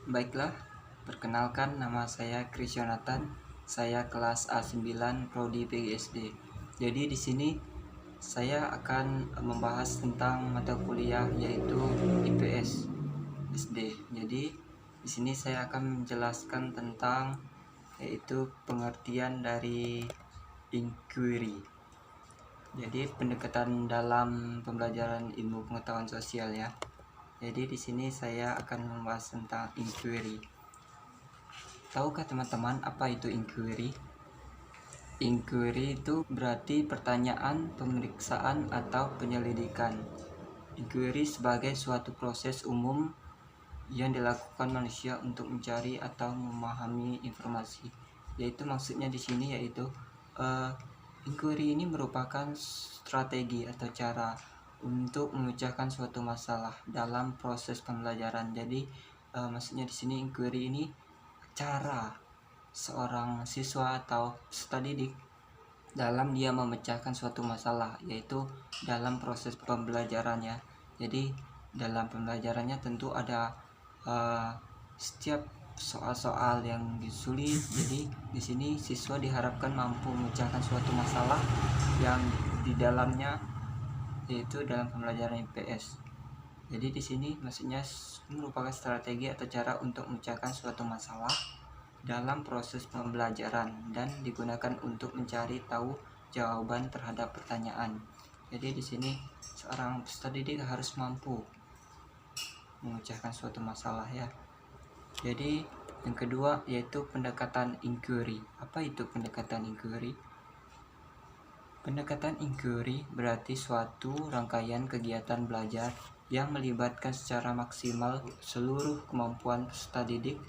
Baiklah, perkenalkan nama saya Chris Yonatan. Saya kelas A9 Prodi PGSD. Jadi di sini saya akan membahas tentang mata kuliah yaitu IPS SD. Jadi di sini saya akan menjelaskan tentang yaitu pengertian dari inquiry. Jadi pendekatan dalam pembelajaran ilmu pengetahuan sosial ya. Jadi di sini saya akan membahas tentang inquiry. Tahukah teman-teman apa itu inquiry? Inquiry itu berarti pertanyaan, pemeriksaan, atau penyelidikan. Inquiry sebagai suatu proses umum yang dilakukan manusia untuk mencari atau memahami informasi. Yaitu maksudnya di sini yaitu inquiry ini merupakan strategi atau cara untuk memecahkan suatu masalah dalam proses pembelajaran. Jadi maksudnya di sini inquiry ini cara seorang siswa atau peserta didik dalam dia memecahkan suatu masalah, yaitu dalam proses pembelajarannya. Jadi dalam pembelajarannya tentu ada setiap soal-soal yang sulit. Jadi di sini siswa diharapkan mampu memecahkan suatu masalah yang di dalamnya, yaitu dalam pembelajaran IPS. Jadi di sini maksudnya merupakan strategi atau cara untuk memecahkan suatu masalah dalam proses pembelajaran dan digunakan untuk mencari tahu jawaban terhadap pertanyaan. Jadi di sini seorang peserta didik harus mampu memecahkan suatu masalah ya. Jadi yang kedua yaitu pendekatan inquiry. Apa itu pendekatan inquiry? Pendekatan inquiry berarti suatu rangkaian kegiatan belajar yang melibatkan secara maksimal seluruh kemampuan peserta didik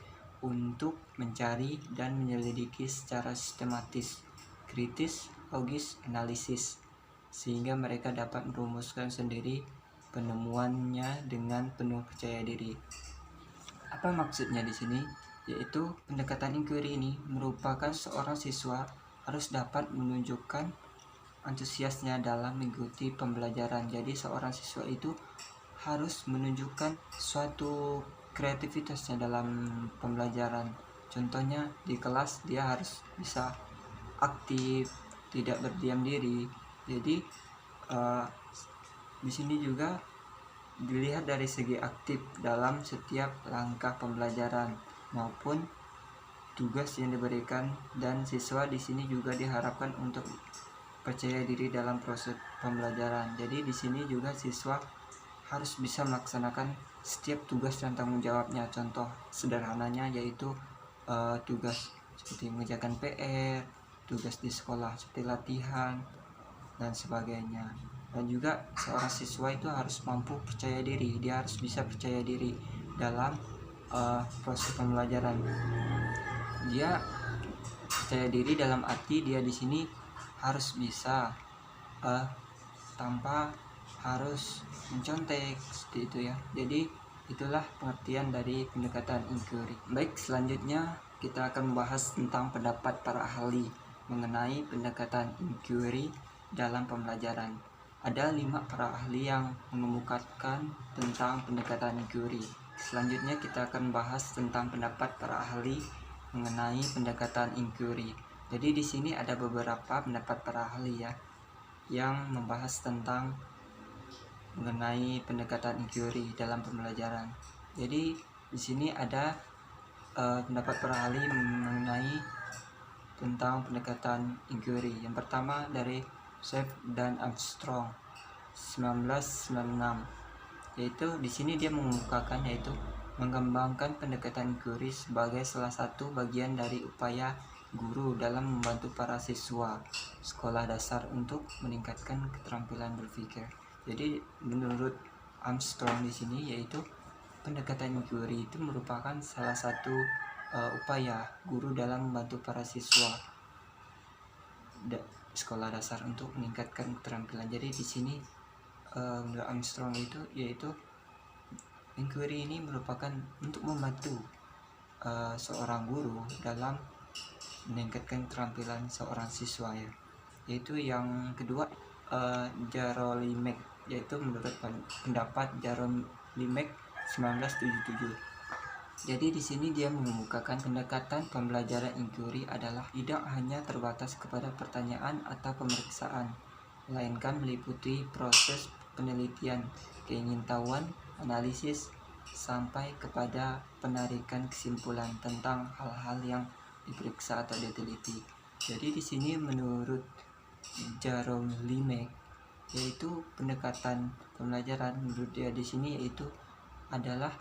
untuk mencari dan menyelidiki secara sistematis, kritis, logis, analisis, sehingga mereka dapat merumuskan sendiri penemuannya dengan penuh percaya diri. Apa maksudnya di sini? Yaitu pendekatan inquiry ini merupakan seorang siswa harus dapat menunjukkan antusiasnya dalam mengikuti pembelajaran. Jadi seorang siswa itu harus menunjukkan suatu kreativitasnya dalam pembelajaran. Contohnya di kelas dia harus bisa aktif, tidak berdiam diri. Jadi di sini juga dilihat dari segi aktif dalam setiap langkah pembelajaran maupun tugas yang diberikan, dan siswa di sini juga diharapkan untuk percaya diri dalam proses pembelajaran. Jadi di sini juga siswa harus bisa melaksanakan setiap tugas dan tanggung jawabnya. Contoh sederhananya yaitu tugas seperti mengerjakan PR, tugas di sekolah seperti latihan dan sebagainya. Dan juga seorang siswa itu harus mampu percaya diri. Dia harus bisa percaya diri dalam proses pembelajaran. Dia percaya diri dalam arti dia di sini harus bisa tanpa harus mencontek seperti itu ya. Jadi itulah pengertian dari pendekatan inquiry. Baik, selanjutnya kita akan membahas tentang pendapat para ahli mengenai pendekatan inquiry dalam pembelajaran. Ada 5 para ahli yang mengemukakan tentang pendekatan inquiry. Selanjutnya kita akan bahas tentang pendapat para ahli mengenai pendekatan inquiry. Jadi di sini ada beberapa pendapat para ahli ya yang membahas tentang mengenai pendekatan inquiry dalam pembelajaran. Jadi di sini ada pendapat para ahli mengenai tentang pendekatan inquiry. Yang pertama dari Sheff dan Armstrong 1996, yaitu di sini dia mengemukakan yaitu mengembangkan pendekatan inquiry sebagai salah satu bagian dari upaya guru dalam membantu para siswa sekolah dasar untuk meningkatkan keterampilan berpikir. Jadi menurut Armstrong di sini yaitu pendekatan inquiry itu merupakan salah satu upaya guru dalam membantu para siswa sekolah dasar untuk meningkatkan keterampilan. Jadi di sini menurut Armstrong itu yaitu inquiry ini merupakan untuk membantu seorang guru dalam meningkatkan keterampilan seorang siswa ya. Yaitu yang kedua Jarolimek, yaitu menurut pendapat Jarolimek 1977, Jadi di sini dia mengemukakan pendekatan pembelajaran inquiry adalah tidak hanya terbatas kepada pertanyaan atau pemeriksaan, melainkan meliputi proses penelitian, keingintahuan, analisis, sampai kepada penarikan kesimpulan tentang hal-hal yang diperiksa atau diteliti. Jadi di sini menurut Jerome Limek, yaitu pendekatan pembelajaran menurut dia di sini yaitu adalah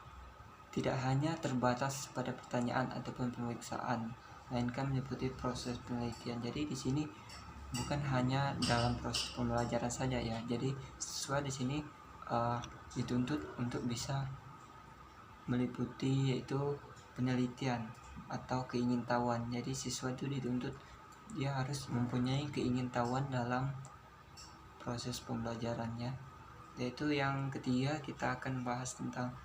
tidak hanya terbatas pada pertanyaan ataupun pemeriksaan, melainkan meliputi proses penelitian. Jadi di sini bukan hanya dalam proses pembelajaran saja ya. Jadi siswa di sini dituntut untuk bisa meliputi yaitu penelitian atau keingintahuan. Jadi siswa itu dituntut dia harus mempunyai keingintahuan dalam proses pembelajarannya. Yaitu yang ketiga kita akan bahas tentang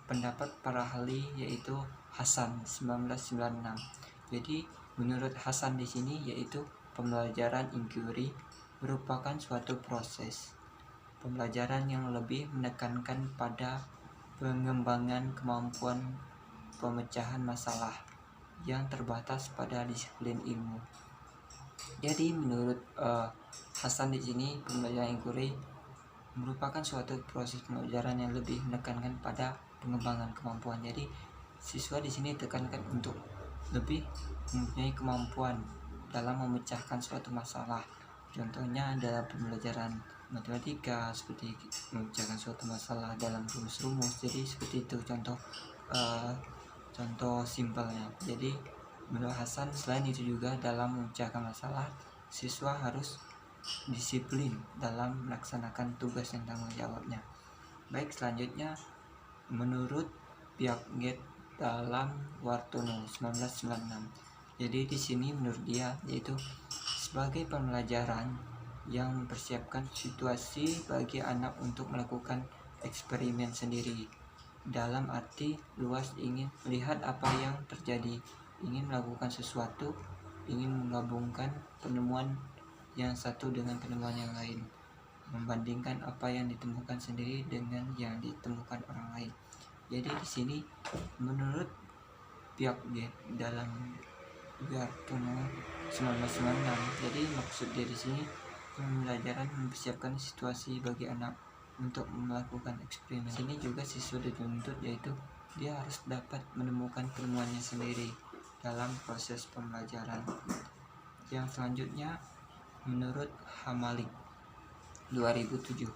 pendapat para ahli yaitu Hasan 1996. Jadi menurut Hasan di sini yaitu pembelajaran inquiry merupakan suatu proses pembelajaran yang lebih menekankan pada pengembangan kemampuan pemecahan masalah yang terbatas pada disiplin ilmu. Jadi menurut Hasan di sini pembelajaran inquiry merupakan suatu proses pembelajaran yang lebih menekankan pada pengembangan kemampuan. Jadi siswa di sini tekankan untuk lebih mempunyai kemampuan dalam memecahkan suatu masalah. Contohnya dalam pembelajaran matematika seperti memecahkan suatu masalah dalam rumus-rumus. Jadi seperti itu contoh simpelnya. Jadi menurut Hasan selain itu juga dalam memecahkan masalah siswa harus disiplin dalam melaksanakan tugas dan tanggung jawabnya. Baik, selanjutnya menurut Piaget dalam Wartono 1996. Jadi di sini menurut dia yaitu sebagai pembelajaran yang mempersiapkan situasi bagi anak untuk melakukan eksperimen sendiri. Dalam arti luas ingin melihat apa yang terjadi, ingin melakukan sesuatu, ingin menggabungkan penemuan yang satu dengan penemuan yang lain, membandingkan apa yang ditemukan sendiri dengan yang ditemukan orang lain. Jadi di sini menurut Piaget dalam Wartono 1996, jadi maksud dia di sini pembelajaran mempersiapkan situasi bagi anak untuk melakukan eksperimen. Ini juga siswa dituntut yaitu dia harus dapat menemukan penemuannya sendiri dalam proses pembelajaran. Yang selanjutnya menurut Hamalik 2007,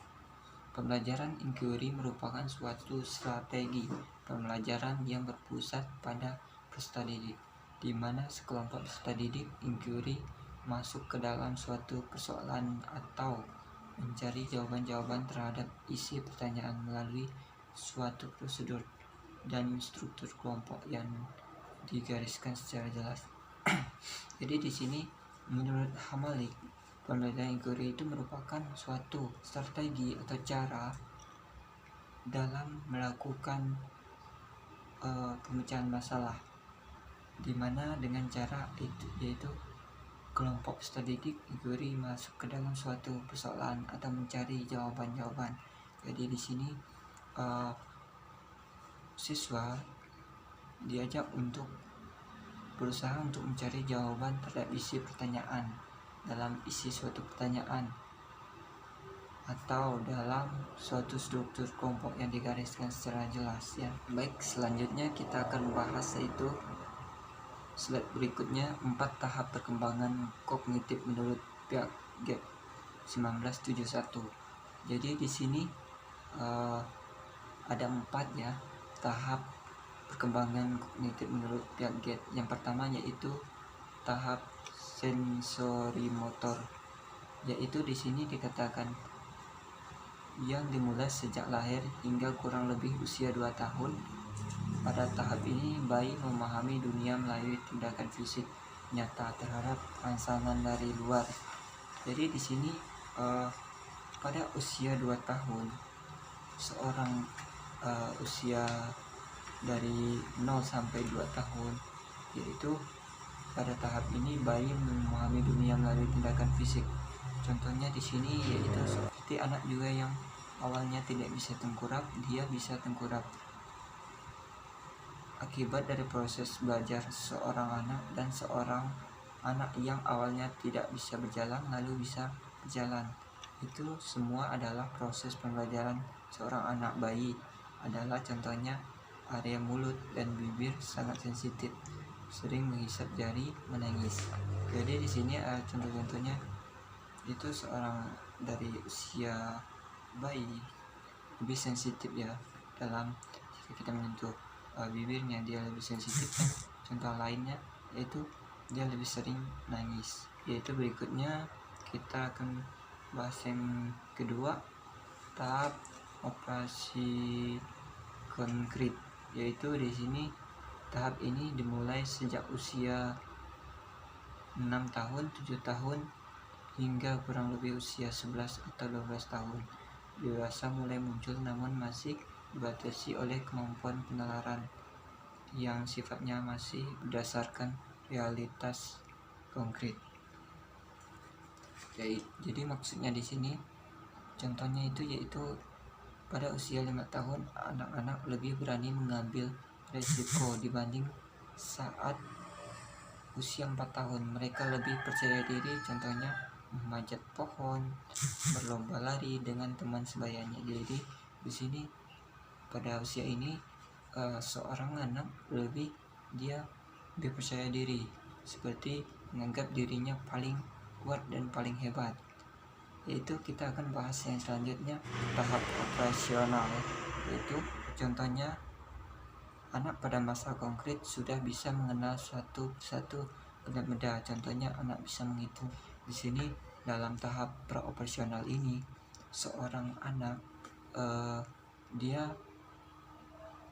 pembelajaran inquiry merupakan suatu strategi pembelajaran yang berpusat pada peserta didik, di mana sekelompok peserta didik inquiry masuk ke dalam suatu persoalan atau mencari jawaban-jawaban terhadap isi pertanyaan melalui suatu prosedur dan struktur kelompok yang digariskan secara jelas. Jadi di sini menurut Hamalik, pembelajaran inquiry itu merupakan suatu strategi atau cara dalam melakukan pemecahan masalah, dimana dengan cara itu yaitu kelompok peserta didik inquiry masuk ke dalam suatu persoalan atau mencari jawaban-jawaban. Jadi di sini siswa diajak untuk berusaha untuk mencari jawaban terhadap isi pertanyaan dalam isi suatu pertanyaan atau dalam suatu struktur kelompok yang digariskan secara jelas ya. Baik, selanjutnya kita akan membahas yaitu slide berikutnya 4 tahap perkembangan kognitif menurut Piaget 1971. Jadi di sini ada 4 ya tahap perkembangan kognitif menurut Piaget. Yang pertama yaitu tahap sensorimotor, yaitu di sini dikatakan yang dimulai sejak lahir hingga kurang lebih usia 2 tahun. Pada tahap ini bayi memahami dunia melalui tindakan fisik nyata terhadap rangsangan dari luar. Jadi di sini pada usia 2 tahun seorang usia dari 0 sampai 2 tahun, yaitu pada tahap ini bayi memahami dunia melalui tindakan fisik. Contohnya di sini yaitu seperti anak juga yang awalnya tidak bisa tengkurap, dia bisa tengkurap. akibat dari proses belajar seorang anak, dan seorang anak yang awalnya tidak bisa berjalan lalu bisa berjalan. Itu semua adalah proses pembelajaran seorang anak. Bayi adalah contohnya area mulut dan bibir sangat sensitif, sering menghisap jari, menangis. Jadi di sini contoh-contohnya itu seorang dari usia bayi lebih sensitif ya dalam jika kita menyentuh bibirnya, dia lebih sensitif. Dan contoh lainnya yaitu dia lebih sering nangis. Yaitu berikutnya kita akan bahas yang kedua, tahap operasi konkret. Yaitu di sini tahap ini dimulai sejak usia 6 tahun, 7 tahun hingga kurang lebih usia 11 atau 12 tahun. Dewasa mulai muncul namun masih dibatasi oleh kemampuan penalaran yang sifatnya masih berdasarkan realitas konkret. Jadi maksudnya di sini contohnya itu yaitu pada usia 5 tahun anak-anak lebih berani mengambil resiko dibanding saat usia 4 tahun. Mereka lebih percaya diri, contohnya memanjat pohon, berlomba lari dengan teman sebayanya. Jadi di sini pada usia ini seorang anak dia percaya diri, seperti menganggap dirinya paling kuat dan paling hebat. Yaitu kita akan bahas yang selanjutnya, tahap operasional. Yaitu contohnya anak pada masa konkret sudah bisa mengenal satu persatu benda-benda. Contohnya anak bisa menghitung. Di sini dalam tahap praoperasional ini seorang anak dia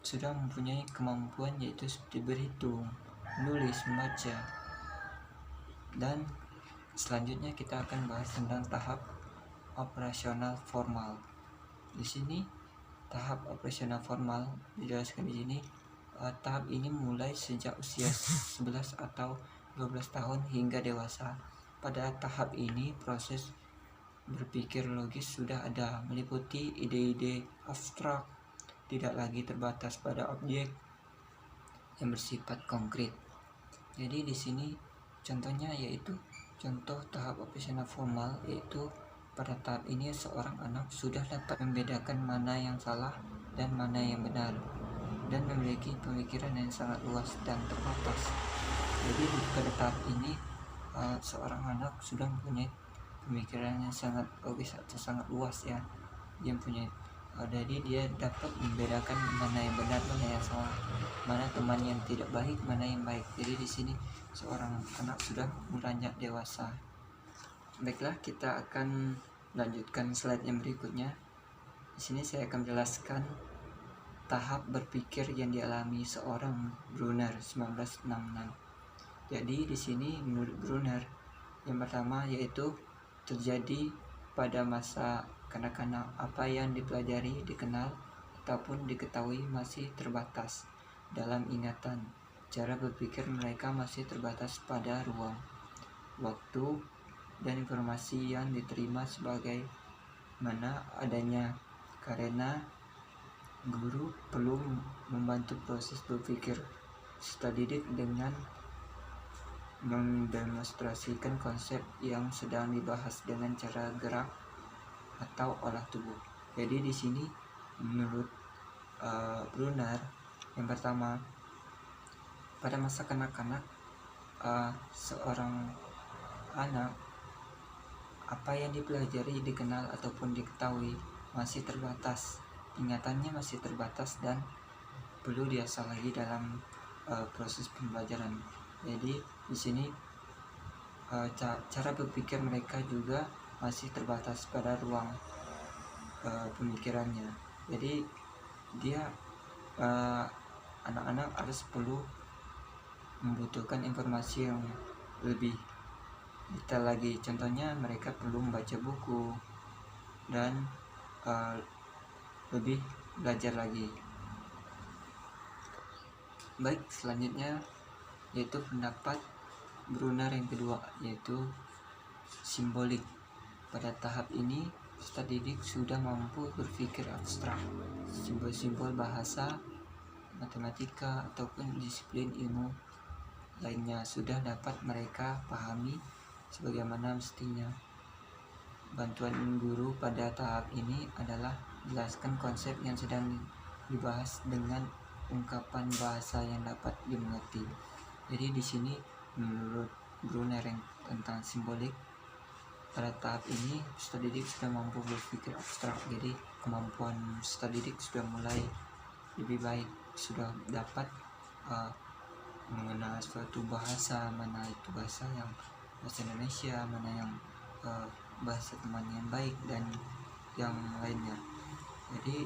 sudah mempunyai kemampuan yaitu seperti berhitung, menulis, membaca. Dan selanjutnya kita akan bahas tentang tahap operasional formal. Di sini tahap operasional formal dijelaskan di sini. Tahap ini mulai sejak usia 11 atau 12 tahun hingga dewasa. Pada tahap ini proses berpikir logis sudah ada, meliputi ide-ide abstrak, tidak lagi terbatas pada objek yang bersifat konkret. Jadi di sini contohnya yaitu contoh tahap operasional formal, yaitu pada tahap ini seorang anak sudah dapat membedakan mana yang salah dan mana yang benar, dan memiliki pemikiran yang sangat luas dan terbatas. Jadi pada tahap ini seorang anak sudah mempunyai pemikiran yang sangat logis atau sangat luas ya. Dia mempunyai jadi dia dapat membedakan mana yang benar, mana yang salah, mana teman yang tidak baik, mana yang baik. Jadi di sini seorang anak sudah beranjak dewasa. Baiklah, kita akan lanjutkan slide yang berikutnya. Di sini saya akan menjelaskan tahap berpikir yang dialami seorang Brunner 1966. Jadi di sini menurut Brunner, yang pertama yaitu terjadi pada masa kanak-kanak. Apa yang dipelajari, dikenal, ataupun diketahui masih terbatas dalam ingatan. Cara berpikir mereka masih terbatas pada ruang, waktu, dan informasi yang diterima sebagai mana adanya, karena guru perlu membantu proses berpikir serta didik dengan mendemonstrasikan konsep yang sedang dibahas dengan cara gerak atau olah tubuh. Jadi di sini menurut Brunner, yang pertama pada masa kanak-kanak seorang anak, apa yang dipelajari, dikenal, ataupun diketahui masih terbatas. Ingatannya masih terbatas dan perlu diasah lagi dalam proses pembelajaran. Jadi di sini cara berpikir mereka juga masih terbatas pada ruang pemikirannya. Jadi dia anak-anak harus perlu membutuhkan informasi yang lebih detail lagi. Contohnya mereka perlu membaca buku dan lebih belajar lagi. Baik, selanjutnya yaitu pendapat Brunner yang kedua, yaitu simbolik. Pada tahap ini peserta didik sudah mampu berpikir abstrak. Simbol-simbol bahasa matematika ataupun disiplin ilmu lainnya sudah dapat mereka pahami sebagaimana mestinya. Bantuan guru pada tahap ini adalah jelaskan konsep yang sedang dibahas dengan ungkapan bahasa yang dapat dimengerti. Jadi di sini menurut Brunner tentang simbolik, pada tahap ini peserta didik sudah mampu berpikir abstrak. Jadi kemampuan peserta didik sudah mulai lebih baik, sudah dapat mengenal suatu bahasa, mana itu bahasa yang bahasa Indonesia, mana yang bahasa teman yang baik dan yang lainnya. Jadi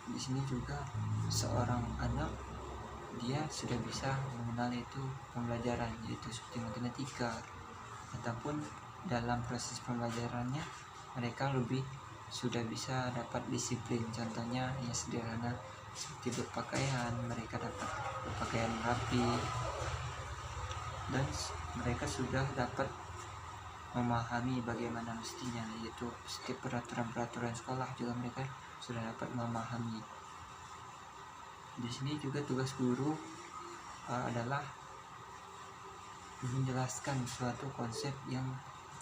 di sini juga seorang anak dia sudah bisa mengenal itu pembelajaran, yaitu seperti matematika, ataupun dalam proses pembelajarannya mereka lebih sudah bisa dapat disiplin. Contohnya yang sederhana seperti berpakaian, mereka dapat berpakaian rapi dan mereka sudah dapat memahami bagaimana mestinya, yaitu setiap peraturan sekolah juga mereka sudah dapat memahami. Di sini juga tugas guru adalah menjelaskan suatu konsep yang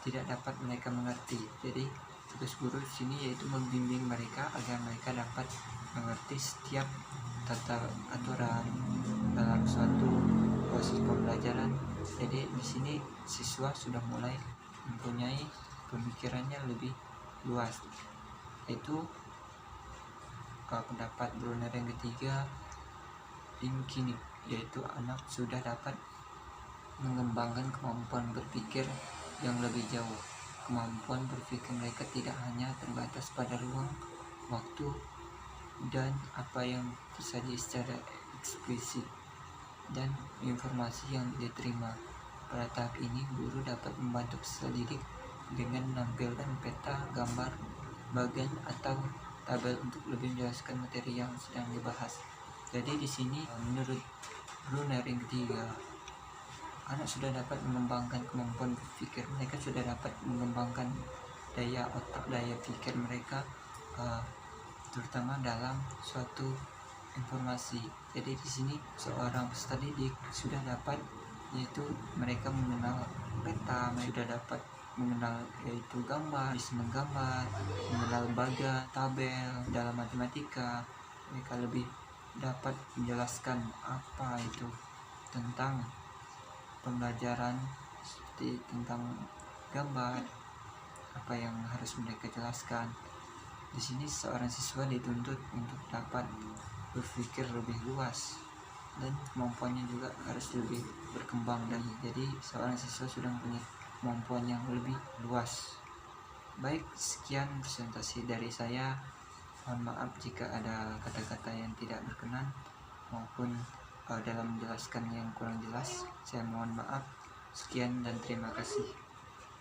tidak dapat mereka mengerti. Jadi tugas guru di sini yaitu membimbing mereka agar mereka dapat mengerti setiap tata aturan dalam suatu proses pembelajaran. Jadi di sini siswa sudah mulai mempunyai pemikirannya lebih luas. Itu pendapat Brunner yang ketiga, thinking, yaitu anak sudah dapat mengembangkan kemampuan berpikir yang lebih jauh. Kemampuan berpikir mereka tidak hanya terbatas pada ruang, waktu, dan apa yang tersaji secara eksplisit dan informasi yang diterima. Pada tahap ini, guru dapat membantu peserta didik dengan menampilkan peta, gambar, bagan, atau tabel untuk lebih menjelaskan materi yang sedang dibahas. Jadi di sini menurut Brunner yang ketiga, anak sudah dapat mengembangkan kemampuan berpikir, mereka sudah dapat mengembangkan daya otak, daya pikir mereka, terutama dalam suatu informasi. Jadi di sini seorang peserta didik sudah dapat, yaitu mereka mengenal peta, mereka sudah dapat mengenal yaitu gambar, bisa menggambar, mengenal baga, tabel dalam matematika. Mereka lebih dapat menjelaskan apa itu tentang pembelajaran, seperti tentang gambar, apa yang harus mereka jelaskan. Di sini seorang siswa dituntut untuk dapat berpikir lebih luas dan kemampuannya juga harus lebih berkembang lagi. Jadi seorang siswa sudah mempunyai kemampuan yang lebih luas. Baik, sekian presentasi dari saya. Mohon maaf jika ada kata-kata yang tidak berkenan maupun dalam menjelaskan yang kurang jelas. Saya mohon maaf. Sekian dan terima kasih.